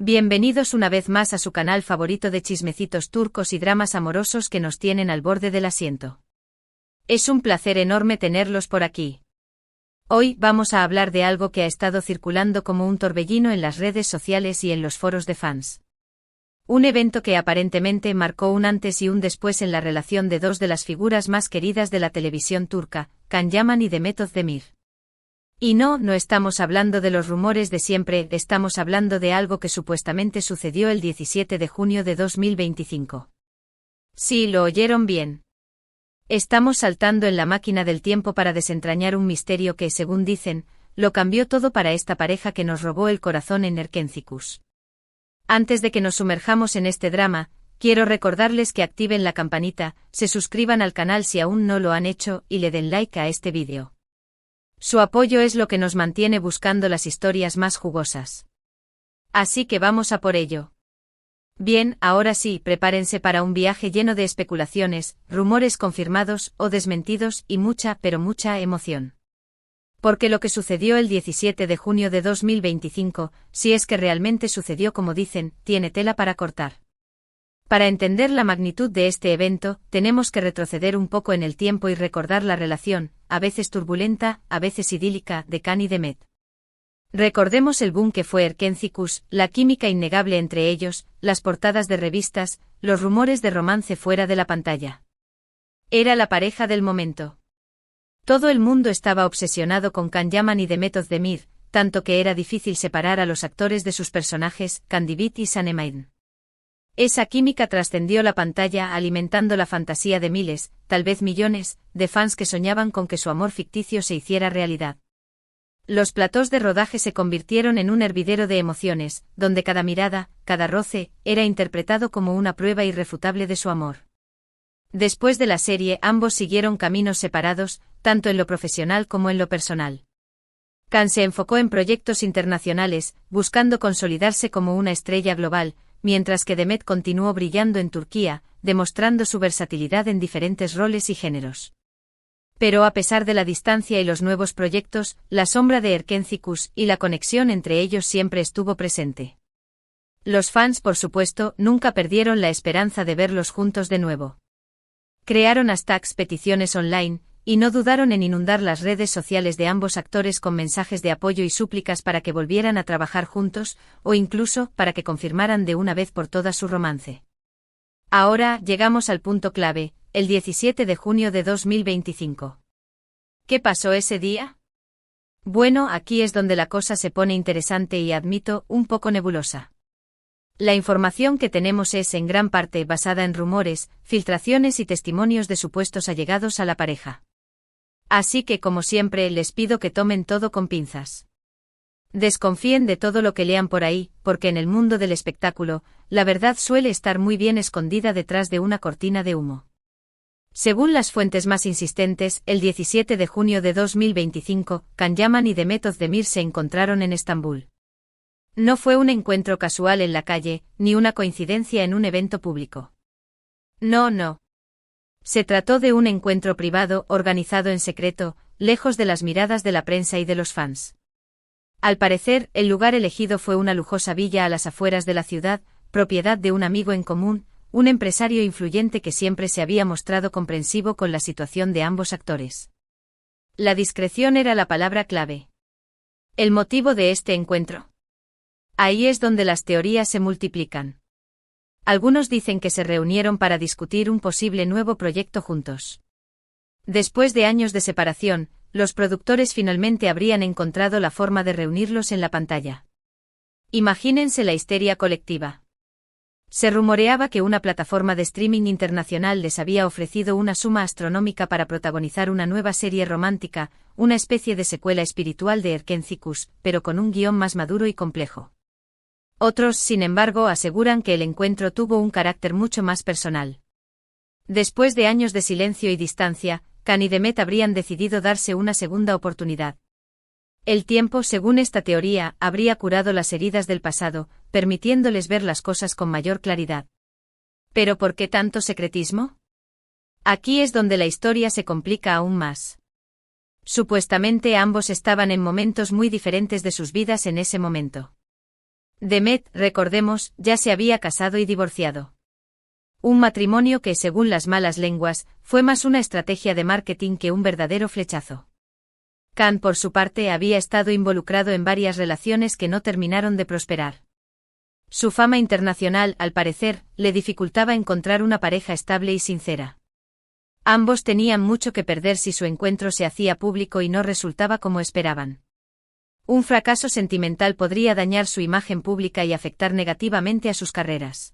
Bienvenidos una vez más a su canal favorito de chismecitos turcos y dramas amorosos que nos tienen al borde del asiento. Es un placer enorme tenerlos por aquí. Hoy vamos a hablar de algo que ha estado circulando como un torbellino en las redes sociales y en los foros de fans. Un evento que aparentemente marcó un antes y un después en la relación de dos de las figuras más queridas de la televisión turca, Can Yaman y Demet Özdemir. Y no estamos hablando de los rumores de siempre, estamos hablando de algo que supuestamente sucedió el 17 de junio de 2025. Sí, lo oyeron bien. Estamos saltando en la máquina del tiempo para desentrañar un misterio que, según dicen, lo cambió todo para esta pareja que nos robó el corazón en Erkenci. Antes de que nos sumerjamos en este drama, quiero recordarles que activen la campanita, se suscriban al canal si aún no lo han hecho y le den like a este vídeo. Su apoyo es lo que nos mantiene buscando las historias más jugosas. Así que vamos a por ello. Bien, ahora sí, prepárense para un viaje lleno de especulaciones, rumores confirmados o desmentidos y mucha, pero mucha emoción. Porque lo que sucedió el 17 de junio de 2025, si es que realmente sucedió como dicen, tiene tela para cortar. Para entender la magnitud de este evento, tenemos que retroceder un poco en el tiempo y recordar la relación, a veces turbulenta, a veces idílica, de Can y Demet. Recordemos el boom que fue Erkenci, la química innegable entre ellos, las portadas de revistas, los rumores de romance fuera de la pantalla. Era la pareja del momento. Todo el mundo estaba obsesionado con Can Yaman y Demet Özdemir, tanto que era difícil separar a los actores de sus personajes, Candivit y Sanemein. Esa química trascendió la pantalla alimentando la fantasía de miles, tal vez millones, de fans que soñaban con que su amor ficticio se hiciera realidad. Los platós de rodaje se convirtieron en un hervidero de emociones, donde cada mirada, cada roce, era interpretado como una prueba irrefutable de su amor. Después de la serie, ambos siguieron caminos separados, tanto en lo profesional como en lo personal. Can se enfocó en proyectos internacionales, buscando consolidarse como una estrella global, mientras que Demet continuó brillando en Turquía, demostrando su versatilidad en diferentes roles y géneros. Pero a pesar de la distancia y los nuevos proyectos, la sombra de Erkenci y la conexión entre ellos siempre estuvo presente. Los fans, por supuesto, nunca perdieron la esperanza de verlos juntos de nuevo. Crearon hashtags, peticiones online, y no dudaron en inundar las redes sociales de ambos actores con mensajes de apoyo y súplicas para que volvieran a trabajar juntos, o incluso para que confirmaran de una vez por todas su romance. Ahora llegamos al punto clave, el 17 de junio de 2025. ¿Qué pasó ese día? Bueno, aquí es donde la cosa se pone interesante y, admito, un poco nebulosa. La información que tenemos es en gran parte basada en rumores, filtraciones y testimonios de supuestos allegados a la pareja. Así que, como siempre, les pido que tomen todo con pinzas. Desconfíen de todo lo que lean por ahí, porque en el mundo del espectáculo, la verdad suele estar muy bien escondida detrás de una cortina de humo. Según las fuentes más insistentes, el 17 de junio de 2025, Can Yaman y Demet Özdemir se encontraron en Estambul. No fue un encuentro casual en la calle, ni una coincidencia en un evento público. No. Se trató de un encuentro privado, organizado en secreto, lejos de las miradas de la prensa y de los fans. Al parecer, el lugar elegido fue una lujosa villa a las afueras de la ciudad, propiedad de un amigo en común, un empresario influyente que siempre se había mostrado comprensivo con la situación de ambos actores. La discreción era la palabra clave. ¿El motivo de este encuentro? Ahí es donde las teorías se multiplican. Algunos dicen que se reunieron para discutir un posible nuevo proyecto juntos. Después de años de separación, los productores finalmente habrían encontrado la forma de reunirlos en la pantalla. Imagínense la histeria colectiva. Se rumoreaba que una plataforma de streaming internacional les había ofrecido una suma astronómica para protagonizar una nueva serie romántica, una especie de secuela espiritual de Erkenci, pero con un guión más maduro y complejo. Otros, sin embargo, aseguran que el encuentro tuvo un carácter mucho más personal. Después de años de silencio y distancia, Can y Demet habrían decidido darse una segunda oportunidad. El tiempo, según esta teoría, habría curado las heridas del pasado, permitiéndoles ver las cosas con mayor claridad. ¿Pero por qué tanto secretismo? Aquí es donde la historia se complica aún más. Supuestamente ambos estaban en momentos muy diferentes de sus vidas en ese momento. Demet, recordemos, ya se había casado y divorciado. Un matrimonio que, según las malas lenguas, fue más una estrategia de marketing que un verdadero flechazo. Khan, por su parte, había estado involucrado en varias relaciones que no terminaron de prosperar. Su fama internacional, al parecer, le dificultaba encontrar una pareja estable y sincera. Ambos tenían mucho que perder si su encuentro se hacía público y no resultaba como esperaban. Un fracaso sentimental podría dañar su imagen pública y afectar negativamente a sus carreras.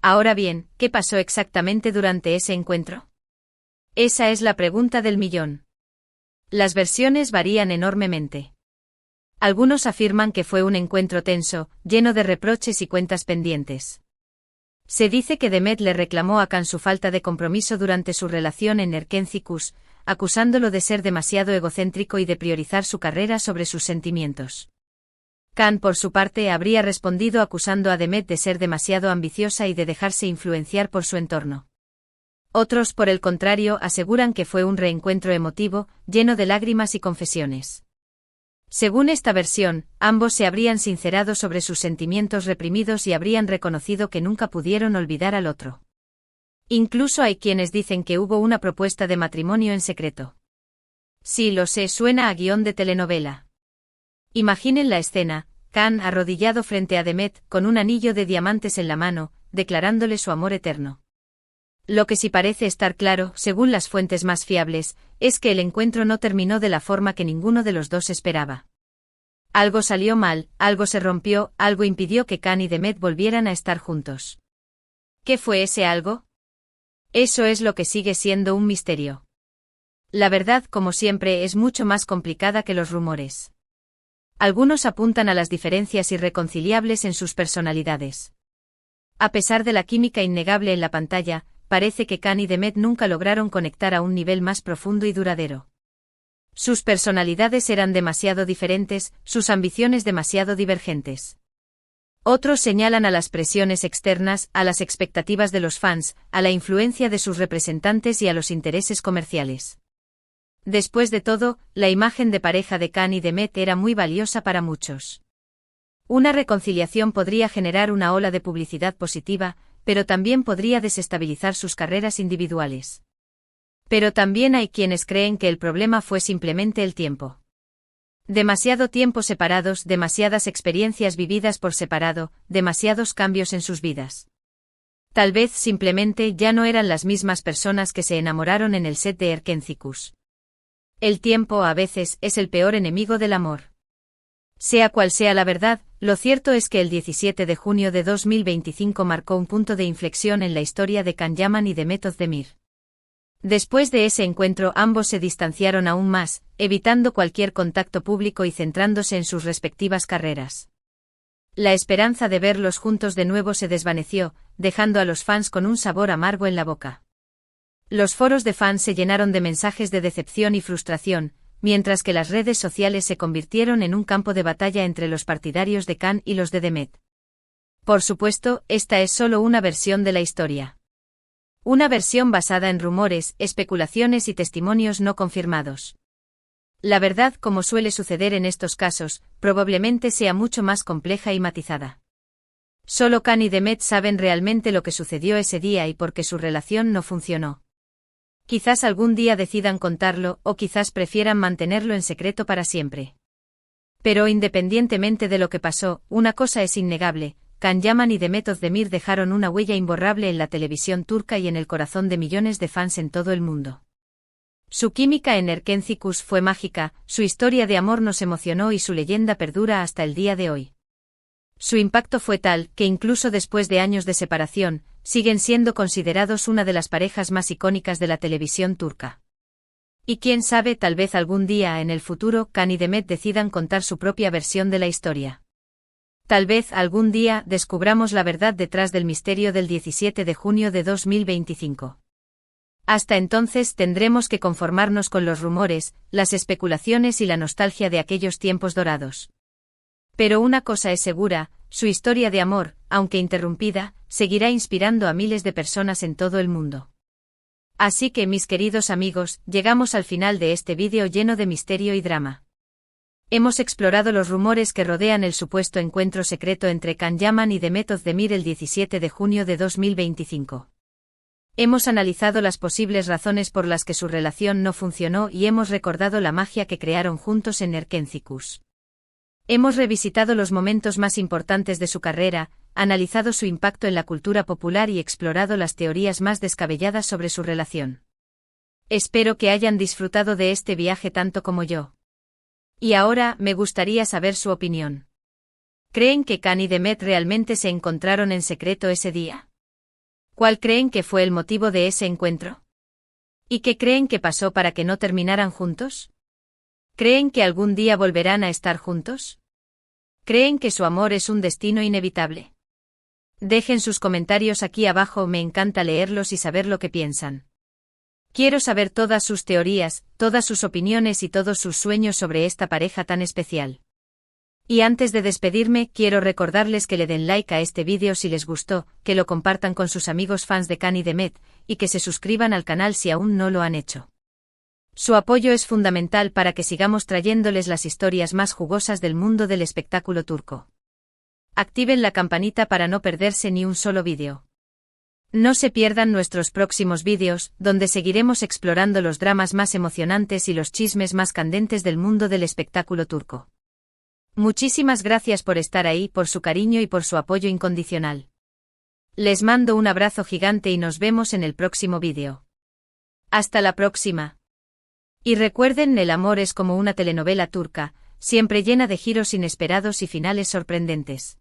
Ahora bien, ¿qué pasó exactamente durante ese encuentro? Esa es la pregunta del millón. Las versiones varían enormemente. Algunos afirman que fue un encuentro tenso, lleno de reproches y cuentas pendientes. Se dice que Demet le reclamó a Khan su falta de compromiso durante su relación en Erkencikus, acusándolo de ser demasiado egocéntrico y de priorizar su carrera sobre sus sentimientos. Khan, por su parte, habría respondido acusando a Demet de ser demasiado ambiciosa y de dejarse influenciar por su entorno. Otros, por el contrario, aseguran que fue un reencuentro emotivo, lleno de lágrimas y confesiones. Según esta versión, ambos se habrían sincerado sobre sus sentimientos reprimidos y habrían reconocido que nunca pudieron olvidar al otro. Incluso hay quienes dicen que hubo una propuesta de matrimonio en secreto. Sí, lo sé, suena a guión de telenovela. Imaginen la escena: Khan arrodillado frente a Demet, con un anillo de diamantes en la mano, declarándole su amor eterno. Lo que sí parece estar claro, según las fuentes más fiables, es que el encuentro no terminó de la forma que ninguno de los dos esperaba. Algo salió mal, algo se rompió, algo impidió que Khan y Demet volvieran a estar juntos. ¿Qué fue ese algo? Eso es lo que sigue siendo un misterio. La verdad, como siempre, es mucho más complicada que los rumores. Algunos apuntan a las diferencias irreconciliables en sus personalidades. A pesar de la química innegable en la pantalla, parece que Khan y Demet nunca lograron conectar a un nivel más profundo y duradero. Sus personalidades eran demasiado diferentes, sus ambiciones demasiado divergentes. Otros señalan a las presiones externas, a las expectativas de los fans, a la influencia de sus representantes y a los intereses comerciales. Después de todo, la imagen de pareja de Khan y Demet era muy valiosa para muchos. Una reconciliación podría generar una ola de publicidad positiva, pero también podría desestabilizar sus carreras individuales. Pero también hay quienes creen que el problema fue simplemente el tiempo. Demasiado tiempo separados, demasiadas experiencias vividas por separado, demasiados cambios en sus vidas. Tal vez simplemente ya no eran las mismas personas que se enamoraron en el set de Erkencikus. El tiempo, a veces, es el peor enemigo del amor. Sea cual sea la verdad, lo cierto es que el 17 de junio de 2025 marcó un punto de inflexión en la historia de Khan Yaman y Demet Özdemir. Después de ese encuentro, ambos se distanciaron aún más, evitando cualquier contacto público y centrándose en sus respectivas carreras. La esperanza de verlos juntos de nuevo se desvaneció, dejando a los fans con un sabor amargo en la boca. Los foros de fans se llenaron de mensajes de decepción y frustración, mientras que las redes sociales se convirtieron en un campo de batalla entre los partidarios de Khan y los de Demet. Por supuesto, esta es solo una versión de la historia. Una versión basada en rumores, especulaciones y testimonios no confirmados. La verdad, como suele suceder en estos casos, probablemente sea mucho más compleja y matizada. Solo Khan y Demet saben realmente lo que sucedió ese día y por qué su relación no funcionó. Quizás algún día decidan contarlo, o quizás prefieran mantenerlo en secreto para siempre. Pero independientemente de lo que pasó, una cosa es innegable: Khan Yaman y Demet Özdemir dejaron una huella imborrable en la televisión turca y en el corazón de millones de fans en todo el mundo. Su química en Erkencikus fue mágica, su historia de amor nos emocionó y su leyenda perdura hasta el día de hoy. Su impacto fue tal, que incluso después de años de separación, siguen siendo considerados una de las parejas más icónicas de la televisión turca. Y quién sabe, tal vez algún día en el futuro Khan y Demet decidan contar su propia versión de la historia. Tal vez algún día descubramos la verdad detrás del misterio del 17 de junio de 2025. Hasta entonces tendremos que conformarnos con los rumores, las especulaciones y la nostalgia de aquellos tiempos dorados. Pero una cosa es segura: su historia de amor, aunque interrumpida, seguirá inspirando a miles de personas en todo el mundo. Así que, mis queridos amigos, llegamos al final de este vídeo lleno de misterio y drama. Hemos explorado los rumores que rodean el supuesto encuentro secreto entre Can Yaman y Demet Özdemir el 17 de junio de 2025. Hemos analizado las posibles razones por las que su relación no funcionó y hemos recordado la magia que crearon juntos en Erkencicus. Hemos revisitado los momentos más importantes de su carrera, analizado su impacto en la cultura popular y explorado las teorías más descabelladas sobre su relación. Espero que hayan disfrutado de este viaje tanto como yo. Y ahora me gustaría saber su opinión. ¿Creen que Can y Demet realmente se encontraron en secreto ese día? ¿Cuál creen que fue el motivo de ese encuentro? ¿Y qué creen que pasó para que no terminaran juntos? ¿Creen que algún día volverán a estar juntos? ¿Creen que su amor es un destino inevitable? Dejen sus comentarios aquí abajo, me encanta leerlos y saber lo que piensan. Quiero saber todas sus teorías, todas sus opiniones y todos sus sueños sobre esta pareja tan especial. Y antes de despedirme, quiero recordarles que le den like a este vídeo si les gustó, que lo compartan con sus amigos fans de Can y Demet, y que se suscriban al canal si aún no lo han hecho. Su apoyo es fundamental para que sigamos trayéndoles las historias más jugosas del mundo del espectáculo turco. Activen la campanita para no perderse ni un solo vídeo. No se pierdan nuestros próximos vídeos, donde seguiremos explorando los dramas más emocionantes y los chismes más candentes del mundo del espectáculo turco. Muchísimas gracias por estar ahí, por su cariño y por su apoyo incondicional. Les mando un abrazo gigante y nos vemos en el próximo vídeo. Hasta la próxima. Y recuerden, el amor es como una telenovela turca, siempre llena de giros inesperados y finales sorprendentes.